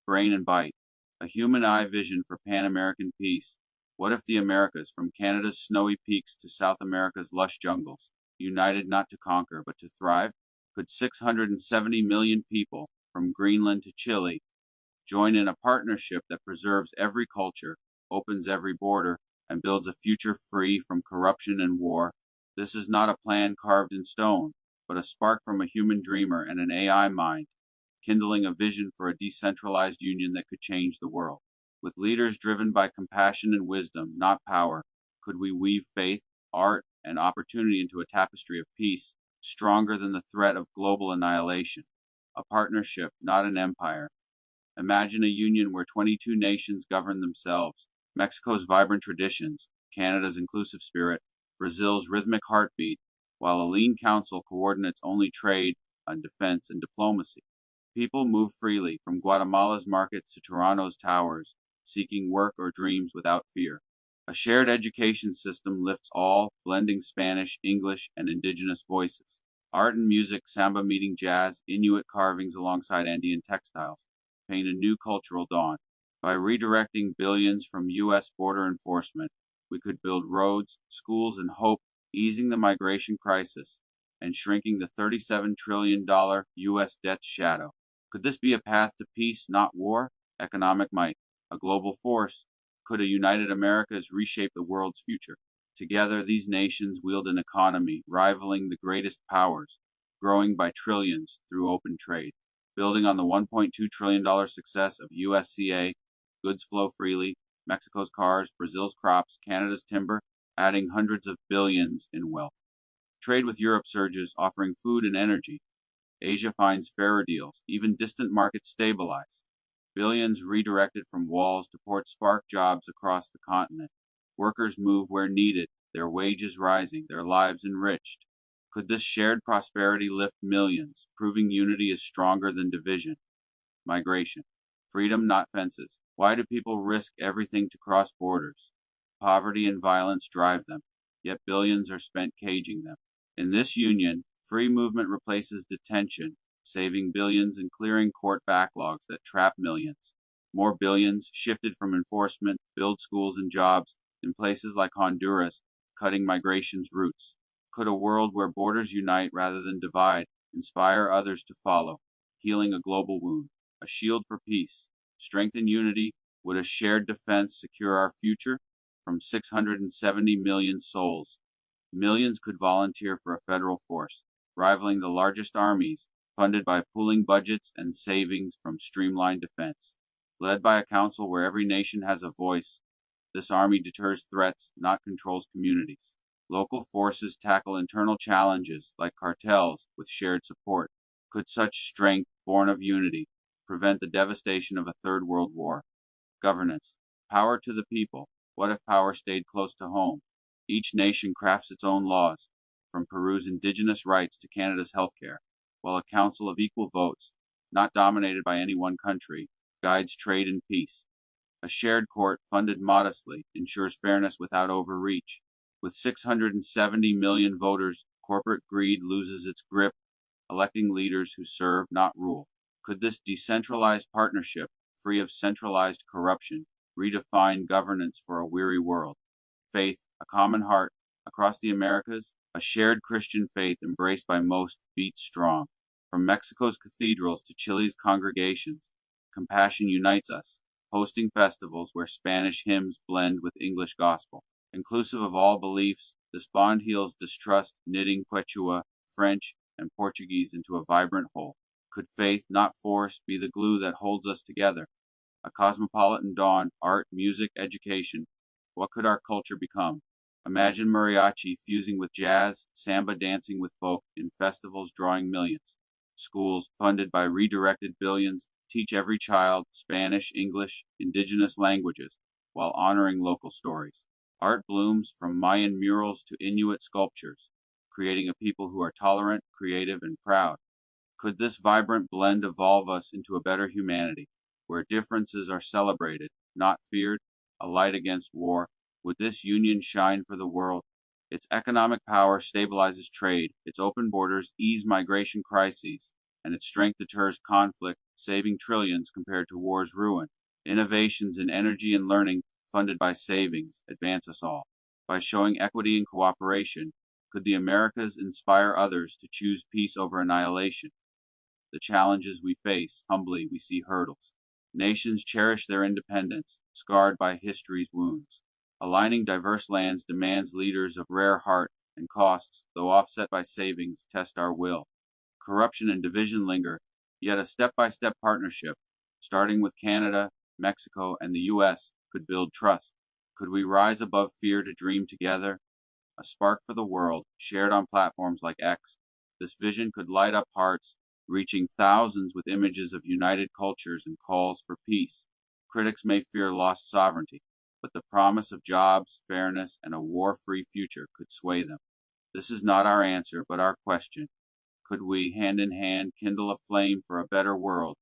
brain and bite. A human eye vision for Pan-American peace. What if the Americas, from Canada's snowy peaks to South America's lush jungles, united not to conquer but to thrive? Could 670 million people, from Greenland to Chile, join in a partnership that preserves every culture, opens every border, and builds a future free from corruption and war? This is not a plan carved in stone, but a spark from a human dreamer and an AI mind, kindling a vision for a decentralized union that could change the world. With leaders driven by compassion and wisdom, not power, could we weave faith, art, and opportunity into a tapestry of peace, stronger than the threat of global annihilation? A partnership, not an empire. Imagine a union where 22 nations govern themselves, Mexico's vibrant traditions, Canada's inclusive spirit, Brazil's rhythmic heartbeat, while a lean council coordinates only trade and defense and diplomacy. People move freely from Guatemala's markets to Toronto's towers, seeking work or dreams without fear. A shared education system lifts all, blending Spanish, English, and indigenous voices. Art and music, samba meeting jazz, Inuit carvings alongside Andean textiles, paint a new cultural dawn. By redirecting billions from U.S. border enforcement, we could build roads, schools, and hope, easing the migration crisis and shrinking the $37 trillion U.S. debt shadow. Could this be a path to peace, not war? Economic might. A global force. Could a united Americas reshape the world's future? Together, these nations wield an economy rivaling the greatest powers, growing by trillions through open trade. Building on the $1.2 trillion success of USCA, goods flow freely, Mexico's cars, Brazil's crops, Canada's timber, adding hundreds of billions in wealth. Trade with Europe surges, offering food and energy. Asia finds fairer deals, even distant markets stabilize. Billions redirected from walls to ports spark jobs across the continent. Workers move where needed, their wages rising, their lives enriched. Could this shared prosperity lift millions, proving unity is stronger than division? Migration. Freedom, not fences. Why do people risk everything to cross borders? Poverty and violence drive them, yet billions are spent caging them. In this union, free movement replaces detention, saving billions and clearing court backlogs that trap millions. More billions, shifted from enforcement, build schools and jobs in places like Honduras, cutting migration's roots. Could a world where borders unite rather than divide inspire others to follow, healing a global wound, a shield for peace, strength and unity? Would a shared defense secure our future? From 670 million souls, millions could volunteer for a federal force, rivaling the largest armies, funded by pooling budgets and savings from streamlined defense. Led by a council where every nation has a voice, this army deters threats, not controls communities. Local forces tackle internal challenges like cartels with shared support. Could such strength, born of unity, prevent the devastation of a third world war? Governance. Power to the people. What if power stayed close to home? Each nation crafts its own laws, from Peru's indigenous rights to Canada's healthcare, while a council of equal votes, not dominated by any one country, guides trade and peace. A shared court, funded modestly, ensures fairness without overreach. With 670 million voters, corporate greed loses its grip, electing leaders who serve, not rule. Could this decentralized partnership, free of centralized corruption, redefine governance for a weary world? Faith, a common heart, across the Americas, a shared Christian faith embraced by most beats strong. From Mexico's cathedrals to Chile's congregations, compassion unites us, hosting festivals where Spanish hymns blend with English gospel. Inclusive of all beliefs, this bond heals distrust, knitting Quechua, French, and Portuguese into a vibrant whole. Could faith, not force, be the glue that holds us together? A cosmopolitan dawn, art, music, education. What could our culture become? Imagine mariachi fusing with jazz, samba dancing with folk in festivals drawing millions. Schools, funded by redirected billions, teach every child Spanish, English, indigenous languages, while honoring local stories. Art blooms from Mayan murals to Inuit sculptures, creating a people who are tolerant, creative, and proud. Could this vibrant blend evolve us into a better humanity, where differences are celebrated, not feared, a light against war? Would this union shine for the world? Its economic power stabilizes trade, its open borders ease migration crises, and its strength deters conflict, saving trillions compared to war's ruin. Innovations in energy and learning, funded by savings, advance us all. By showing equity and cooperation, could the Americas inspire others to choose peace over annihilation? The challenges we face, humbly we see hurdles. Nations cherish their independence, scarred by history's wounds. Aligning diverse lands demands leaders of rare heart, and costs, though offset by savings, test our will. Corruption and division linger, yet a step by step partnership, starting with Canada, Mexico, and the U.S., could build trust. Could we rise above fear to dream together? A spark for the world, shared on platforms like X. This vision could light up hearts, reaching thousands with images of united cultures and calls for peace. Critics may fear lost sovereignty, but the promise of jobs, fairness, and a war free future could sway them. This is not our answer, but our question. Could we, hand in hand, kindle a flame for a better world,